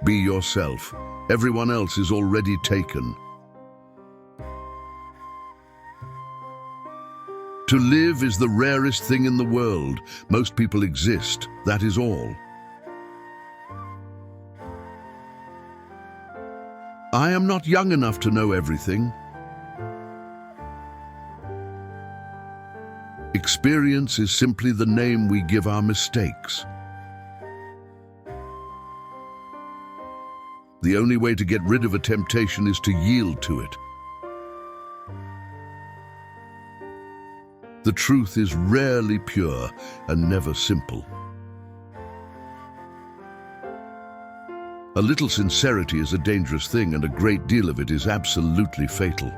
Be yourself. Everyone else is already taken. To live is the rarest thing in the world. Most people exist, that is all. I am not young enough to know everything. Experience is simply the name we give our mistakes. The only way to get rid of a temptation is to yield to it. The truth is rarely pure and never simple. A little sincerity is a dangerous thing, and a great deal of it is absolutely fatal.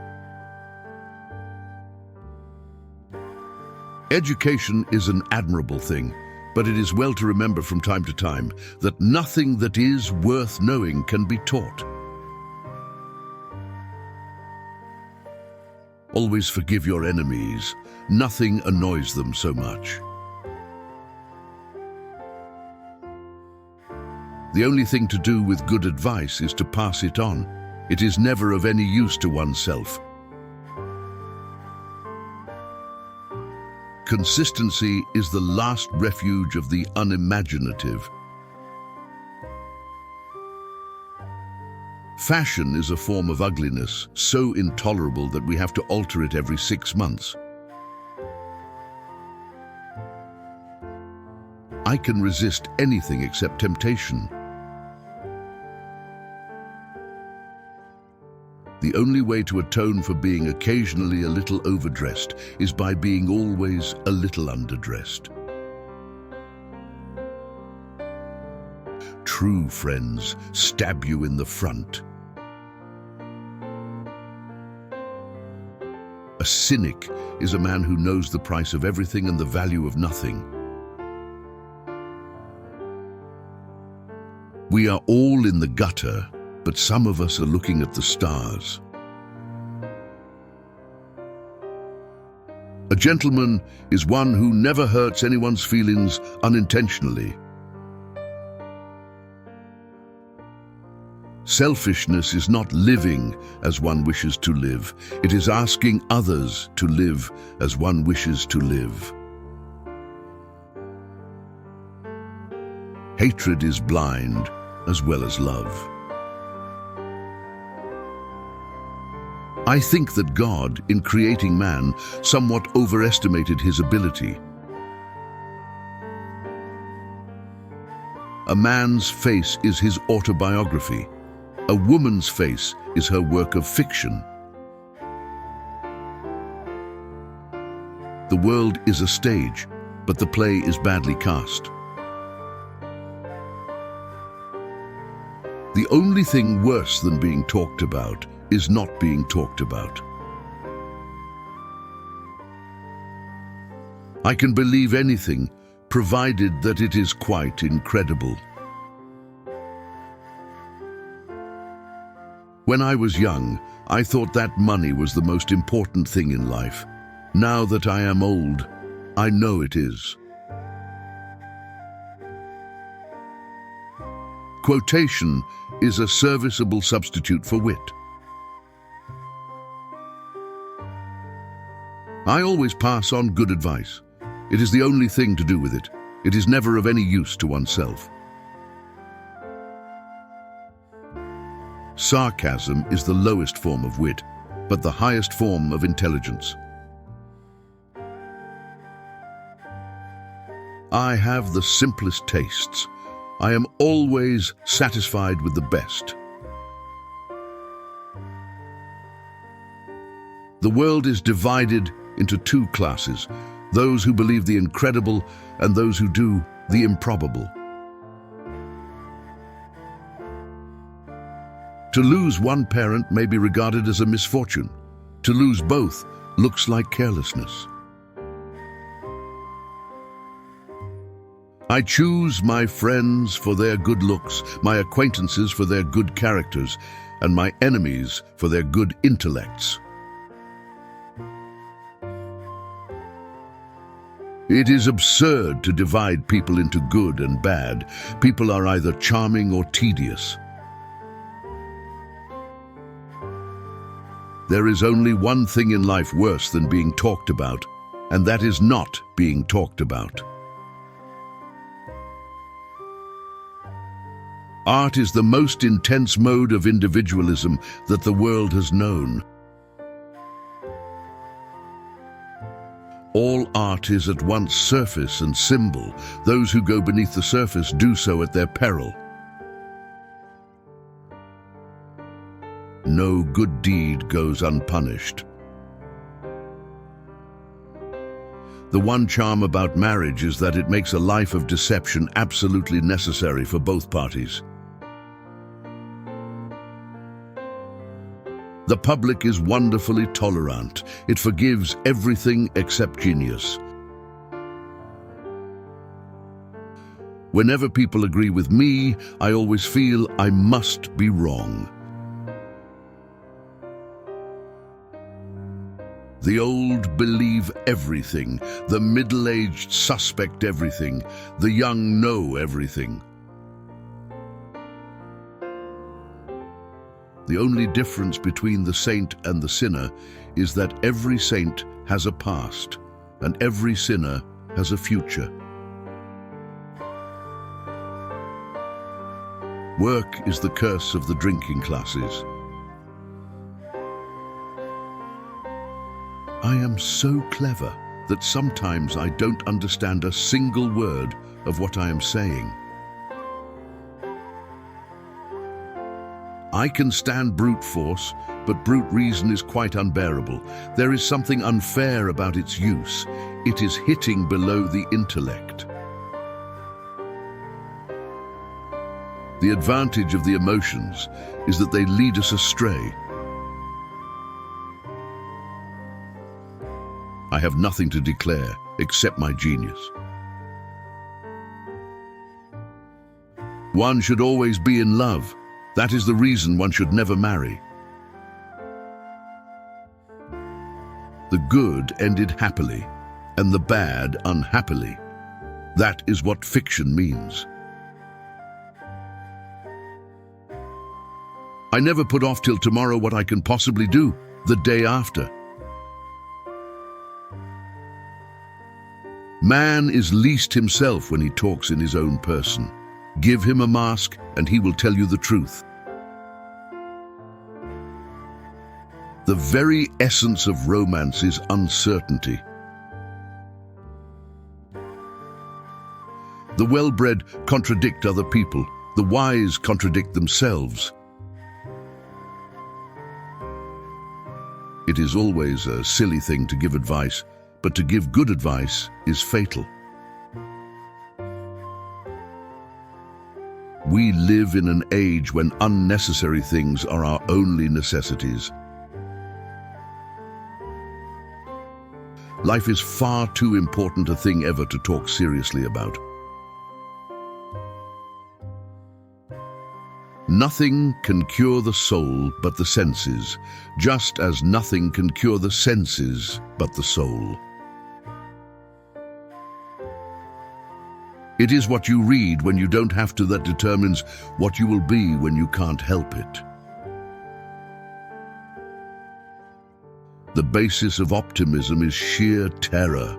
Education is an admirable thing, but it is well to remember from time to time that nothing that is worth knowing can be taught. Always forgive your enemies. Nothing annoys them so much. The only thing to do with good advice is to pass it on. It is never of any use to oneself. Consistency is the last refuge of the unimaginative. Fashion is a form of ugliness, so intolerable that we have to alter it every 6 months. I can resist anything except temptation. The only way to atone for being occasionally a little overdressed is by being always a little underdressed. True friends stab you in the front. A cynic is a man who knows the price of everything and the value of nothing. We are all in the gutter, but some of us are looking at the stars. A gentleman is one who never hurts anyone's feelings unintentionally. Selfishness is not living as one wishes to live. It is asking others to live as one wishes to live. Hatred is blind as well as love. I think that God, in creating man, somewhat overestimated his ability. A man's face is his autobiography. A woman's face is her work of fiction. The world is a stage, but the play is badly cast. The only thing worse than being talked about is not being talked about. I can believe anything, provided that it is quite incredible. When I was young, I thought that money was the most important thing in life. Now that I am old, I know it is. Quotation is a serviceable substitute for wit. I always pass on good advice. It is the only thing to do with it. It is never of any use to oneself. Sarcasm is the lowest form of wit, but the highest form of intelligence. I have the simplest tastes. I am always satisfied with the best. The world is divided into 2 classes, those who believe the incredible and those who do the improbable. To lose one parent may be regarded as a misfortune. To lose both looks like carelessness. I choose my friends for their good looks, my acquaintances for their good characters, and my enemies for their good intellects. It is absurd to divide people into good and bad. People are either charming or tedious. There is only one thing in life worse than being talked about, and that is not being talked about. Art is the most intense mode of individualism that the world has known. All art is at once surface and symbol. Those who go beneath the surface do so at their peril. No good deed goes unpunished. The one charm about marriage is that it makes a life of deception absolutely necessary for both parties. The public is wonderfully tolerant. It forgives everything except genius. Whenever people agree with me, I always feel I must be wrong. The old believe everything, the middle-aged suspect everything, the young know everything. The only difference between the saint and the sinner is that every saint has a past, and every sinner has a future. Work is the curse of the drinking classes. I am so clever that sometimes I don't understand a single word of what I am saying. I can stand brute force, but brute reason is quite unbearable. There is something unfair about its use. It is hitting below the intellect. The advantage of the emotions is that they lead us astray. I have nothing to declare except my genius. One should always be in love. That is the reason one should never marry. The good ended happily, and the bad unhappily. That is what fiction means. I never put off till tomorrow what I can possibly do the day after. Man is least himself when he talks in his own person. Give him a mask and he will tell you the truth. The very essence of romance is uncertainty. The well-bred contradict other people. The wise contradict themselves. It is always a silly thing to give advice, but to give good advice is fatal. We live in an age when unnecessary things are our only necessities. Life is far too important a thing ever to talk seriously about. Nothing can cure the soul but the senses, just as nothing can cure the senses but the soul. It is what you read when you don't have to that determines what you will be when you can't help it. The basis of optimism is sheer terror.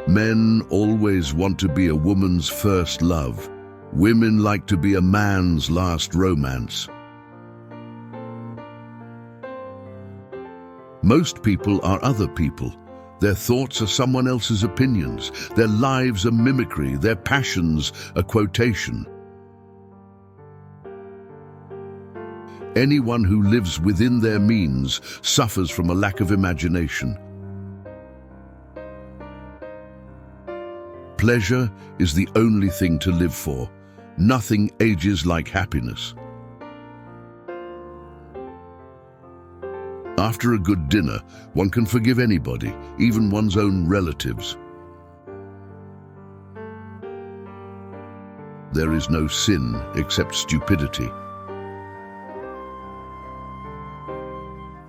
Men always want to be a woman's first love. Women like to be a man's last romance. Most people are other people. Their thoughts are someone else's opinions. Their lives a mimicry. Their passions a quotation. Anyone who lives within their means suffers from a lack of imagination. Pleasure is the only thing to live for. Nothing ages like happiness. After a good dinner, one can forgive anybody, even one's own relatives. There is no sin except stupidity.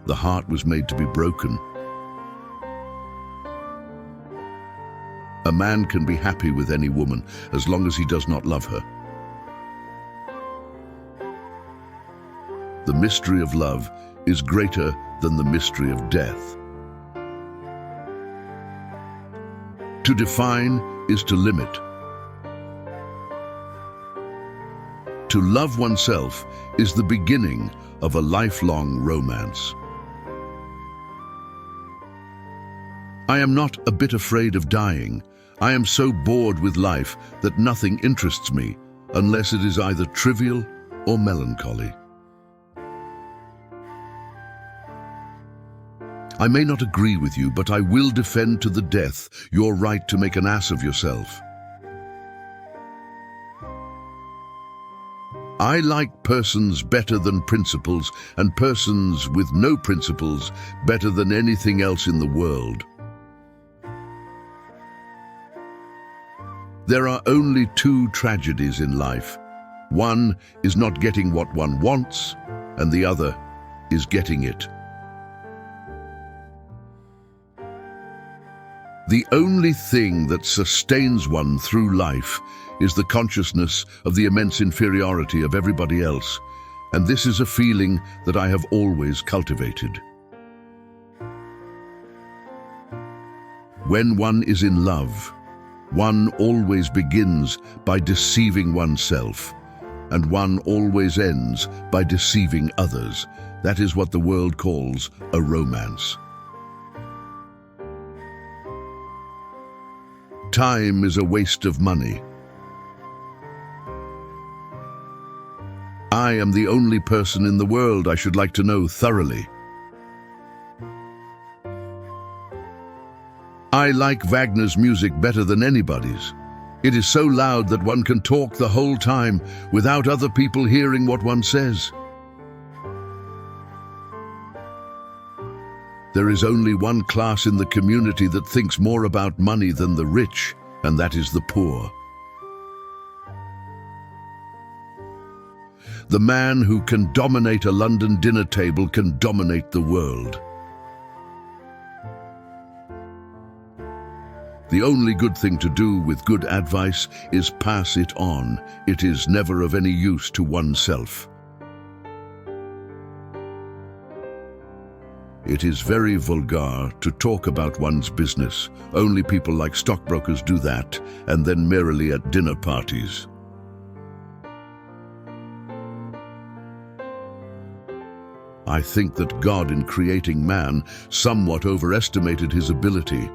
The heart was made to be broken. A man can be happy with any woman as long as he does not love her. mystery of love is greater than the mystery of death. To define is to limit. To love oneself is the beginning of a lifelong romance. I am not a bit afraid of dying. I am so bored with life that nothing interests me unless it is either trivial or melancholy. I may not agree with you, but I will defend to the death your right to make an ass of yourself. I like persons better than principles, and persons with no principles better than anything else in the world. There are only two tragedies in life. One is not getting what one wants, and the other is getting it. The only thing that sustains one through life is the consciousness of the immense inferiority of everybody else, and this is a feeling that I have always cultivated. When one is in love, one always begins by deceiving oneself, and one always ends by deceiving others. That is what the world calls a romance. Time is a waste of money. I am the only person in the world I should like to know thoroughly. I like Wagner's music better than anybody's. It is so loud that one can talk the whole time without other people hearing what one says. There is only one class in the community that thinks more about money than the rich, and that is the poor. The man who can dominate a London dinner table can dominate the world. The only good thing to do with good advice is pass it on. It is never of any use to oneself. It is very vulgar to talk about one's business. Only people like stockbrokers do that, and then merely at dinner parties. I think that God, in creating man, somewhat overestimated his ability.